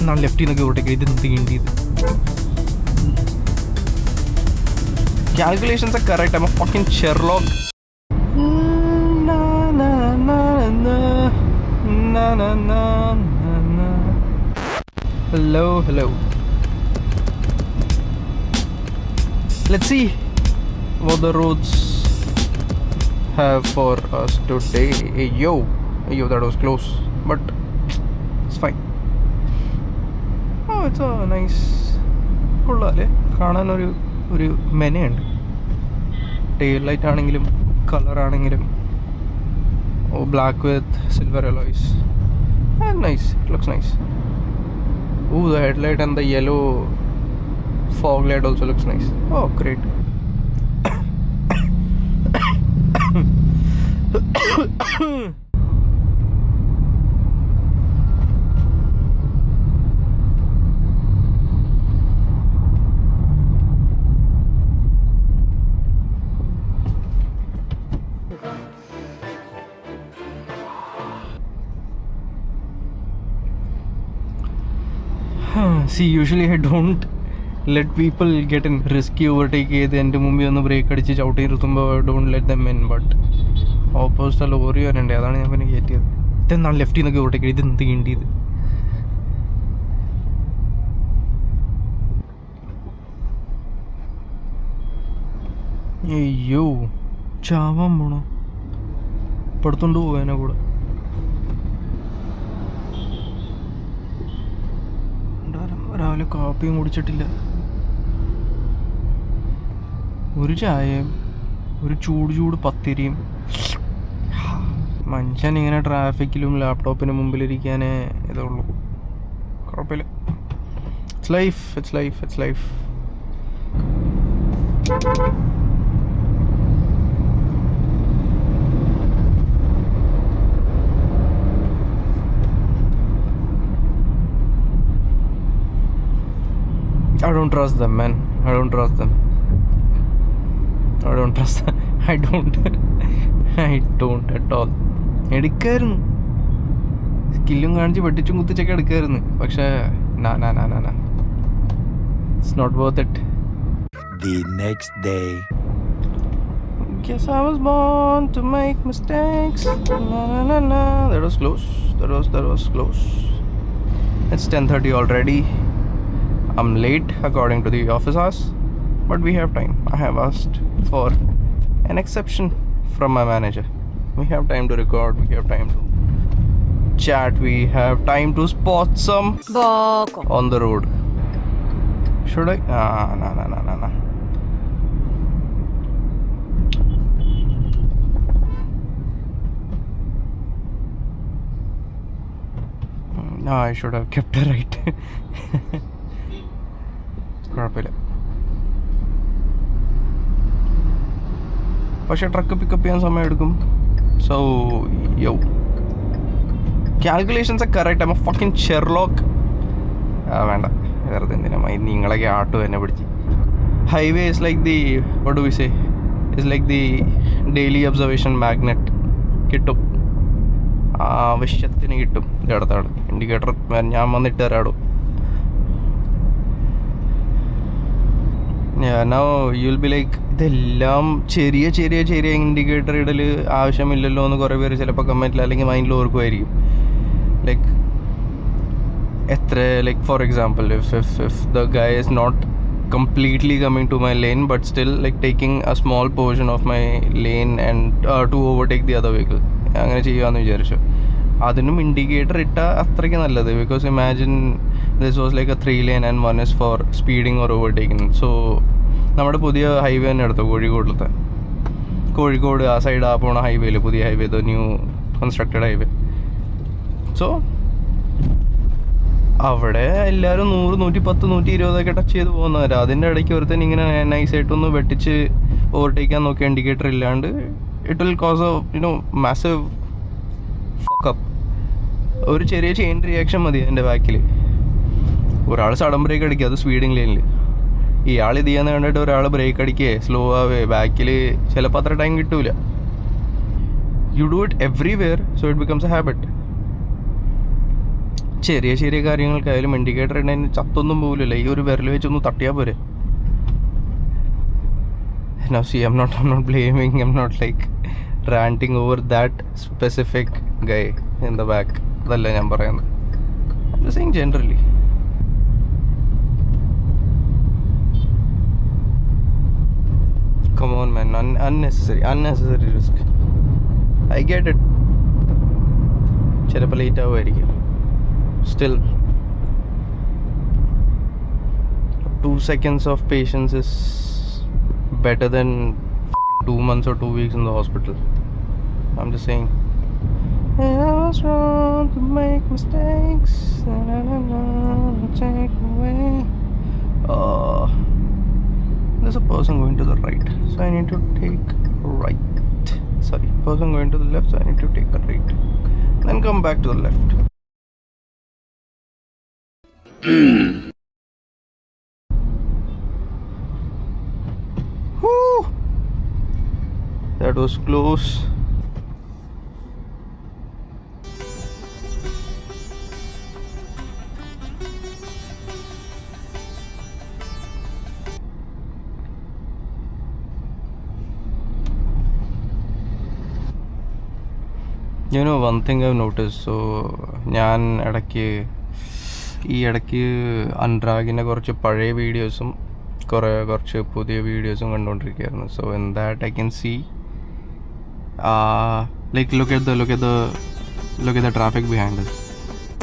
ഇതെന്നാണ് ലെഫ്റ്റിൽ നിന്നൊക്കെ ഓട്ടേക്ക് ഇത് നീണ്ടിയത്. കാൽക്കുലേഷൻസ് ഒക്കെ correct. I'm a fucking Sherlock. Hello. Let's see what the roads have for us today. Hey, yo, that was close, but it's fine. Oh, it's a nice. കൊള്ളാല്ലേ, കാണാനൊരു മെനയുണ്ട്. Tail light ആണെങ്കിലും കളറാണെങ്കിലും black with silver alloys. Nice, it looks nice. Ooh, the headlight and the yellow fog light also looks nice. Oh, great. See, usually I don't let people get in risky overtake ചെയ്ത് എൻ്റെ മുമ്പിൽ ഒന്ന് break അടിച്ച് ചവിട്ടി നിർത്തുമ്പോൾ don't let them in. But opposite lorry വരണ്ടേ, അതാണ് ഞാൻ പിന്നെ കയറ്റിയത്. ഇതെന്നാണ് ലെഫ്റ്റിൽ നിന്നൊക്കെ ഓവർടേക്ക് ഇത് നീണ്ടിയത്. അയ്യോ, ചാവാൻ പോണോ? പടുത്തോണ്ട് പോവാനെ കൂടെ. രാവിലെ കാപ്പിയും കുടിച്ചിട്ടില്ല. ഒരു ചായയും ഒരു ചൂട് പത്തിരിയും. മനുഷ്യൻ ഇങ്ങനെ ട്രാഫിക്കിലും ലാപ്ടോപ്പിന് മുമ്പിലിരിക്കാനേ ഇതുള്ളൂ. കുഴപ്പമില്ല. It's life. I don't trust them, man. I don't trust them. I don't at all. എടുക്കായിരുന്നു, സ്കില്ലും കാണിച്ച് വെട്ടിച്ചും കുത്തിച്ചൊക്കെ എടുക്കായിരുന്നു. പക്ഷേ നാ it's not worth it. The next day. Guess I was born to make mistakes. That was close. That was close. It's 10:30 already. I'm late according to the office hours, but we have time. I have asked for an exception from my manager. We have time to record, we have time to chat, we have time to spot some boko on the road. Should I? No. No, I should have kept it right. കുഴപ്പമില്ല. പക്ഷേ truck pickup ചെയ്യാൻ സമയമെടുക്കും. So യോ, calculations ഒക്കെ correct. I'm a fucking Sherlock. വേണ്ട, വെറുതെ എന്തിനാ നിങ്ങളൊക്കെ ആട്ടോ എന്നെ പിടിച്ച്. Highway is like the what do we say, is like the daily observation magnet. കിട്ടും, ആവശ്യത്തിന് കിട്ടും. ഇടത്താണ് ഇൻഡിക്കേറ്റർ ഞാൻ വന്നിട്ട് തരാടോ. now you'll be like, ഇതെല്ലാം ചെറിയ ഇൻഡിക്കേറ്റർ ഇടൽ ആവശ്യമില്ലല്ലോ എന്ന് കുറേ പേര് ചിലപ്പോൾ കമൻറ്റിൽ അല്ലെങ്കിൽ മൈൻഡിൽ ഓർക്കുമായിരിക്കും. ലൈക്ക് എത്ര, like for example, if the guy is not completely coming to my lane but still like taking a small portion of my lane and to overtake the other vehicle, അങ്ങനെ ചെയ്യാമെന്ന് വിചാരിച്ചു. അതിനും ഇൻഡിക്കേറ്റർ ഇട്ടാൽ അത്രയ്ക്ക് നല്ലത്. Because imagine this was like A 3 lane and 1 is for speeding or overtaking. So നമ്മുടെ പുതിയ highway തന്നെ എടുത്തു, കോഴിക്കോട് ആ സൈഡ് ആ പോണ ഹൈവേയിൽ, പുതിയ highway, the new constructed highway. So അവിടെ എല്ലാവരും 100, 110, 120 ടച്ച് ചെയ്ത് പോകുന്നവരാ. അതിൻ്റെ ഇടയ്ക്ക് ഒരുത്തൻ ഇങ്ങനെ നൈസായിട്ടൊന്ന് വെട്ടിച്ച് ഓവർടേക്കാൻ നോക്കിയ ഇൻഡിക്കേറ്റർ ഇല്ലാണ്ട് it will cause A massive fuck up. ഒരു ചെറിയ ചെയിൻ റിയാക്ഷൻ മതി എൻ്റെ ബാക്കിൽ. ഒരാൾ സഡൻ ബ്രേക്ക് അടിക്കുക, അത് സ്പീഡിങ് ലൈനിൽ. ഇയാൾ ഇത് ചെയ്യാന്ന് കണ്ടിട്ട് ഒരാൾ ബ്രേക്ക് അടിക്കേ സ്ലോ ആവേ ബാക്കിൽ ചിലപ്പോൾ അത്ര ടൈം കിട്ടൂല. You do it everywhere, so it becomes A habit. ചെറിയ ചെറിയ കാര്യങ്ങൾക്കായാലും ഇൻഡിക്കേറ്റർ ഇടുന്നതിന് ചത്തൊന്നും പോകില്ലല്ലോ. ഈ ഒരു വിരൽ വെച്ചൊന്ന് തട്ടിയാൽ പോരെ. Now see, I'm not blaming, I'm not like ranting over that specific guy in the back. അതല്ല ഞാൻ പറയുന്നത്. I'm just saying generally. Come on man, unnecessary risk. I get it. ചിലപ്പോൾ late ആവുമായിരിക്കും. Still 2 seconds of patience is better than 2 months or 2 weeks in the hospital. I'm just saying. I was wrong to make mistakes. Take away. There's a person going to the right, so I need to take right. Sorry, person going to the left, so I need to take a right. Then come back to the left. Whew. That was close. You know, one thing I've noticed, so ഞാൻ ഈ ഇടയ്ക്ക് അനുരാഗിൻ്റെ കുറച്ച് പഴയ വീഡിയോസും കുറച്ച് പുതിയ വീഡിയോസും കണ്ടുകൊണ്ടിരിക്കുകയായിരുന്നു. So in that I can see like look at the traffic behind us.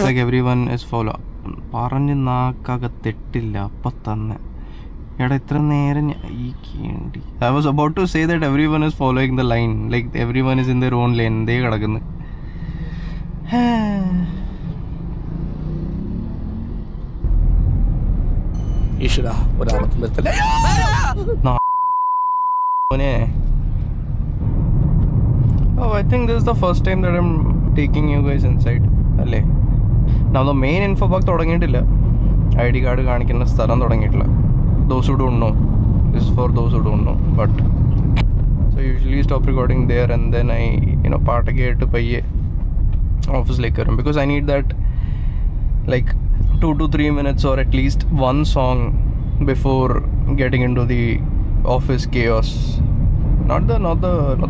Like everyone is follow. പറഞ്ഞ് നാക്കകത്തെട്ടില്ല അപ്പം തന്നെ എടാ ഇത്ര നേരം ഈ കേണ്ടി. I was about to say that everyone is following the line, like everyone is in their own lane. ദേ കിടക്കുന്നു. Oh, I think this is the first time that I'm taking you guys inside. അല്ലേ? Now the main info box തുടങ്ങിയിട്ടില്ല. ID card കാണിക്കുന്ന സ്ഥലം തുടങ്ങിയിട്ടില്ല. Those who don't know, this is for those who don't know. But so usually stop recording there and then I പാട്ടൊക്കെ ആയിട്ട് പയ്യെ ഓഫീസിലേക്ക് വരും. Because I need that like 2 to 3 minutes or at least one song before getting into the office chaos. Not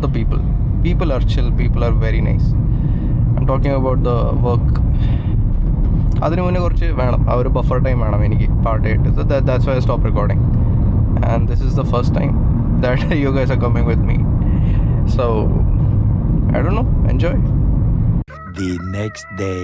the people. People are chill. People are very nice. I'm talking about the work. അതിന് മുന്നേ കുറച്ച് വേണം, ആ ഒരു buffer time വേണം എനിക്ക് പാട്ടായിട്ട്. So that's why I stopped recording. And this is the first time that you guys are coming with me. So I don't know, enjoy. The next day.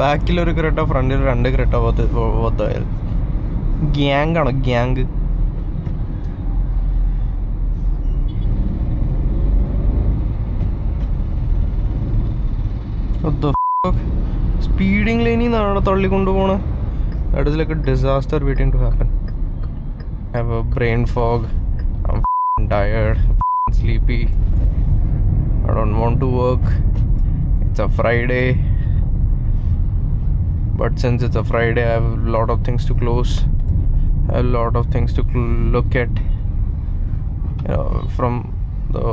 ബാക്കിലൊരു Creta, ഫ്രണ്ടിൽ 2 ക്രെട്ട പോത്തായത്. Gang ആണോ? Gang. Speeding ലൈനിൽ നിന്നാണ് തള്ളിക്കൊണ്ടു പോണത്. That is like a disaster waiting to happen. I have a brain fog. I'm tired, sleepy. I don't want to work. It's a Friday. But since it's a Friday, I have a lot of things to close. I have a lot of things to look at. From the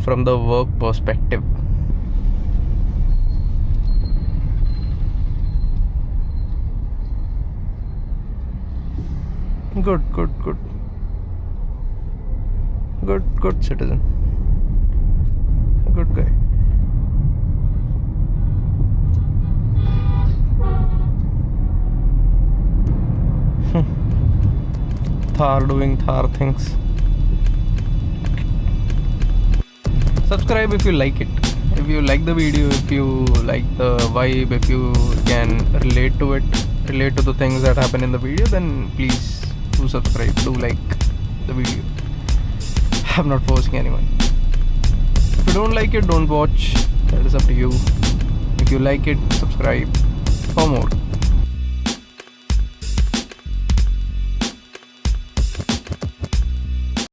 from the work perspective. Good citizen. Good guy. Thar doing Thar things. Subscribe if you like it. If you like the video, if you like the vibe, if you can relate to it, relate to the things that happen in the video, then please do subscribe, do like the video. I'm not forcing anyone. If you don't like it, don't watch. That is up to you. If you like it, subscribe for more.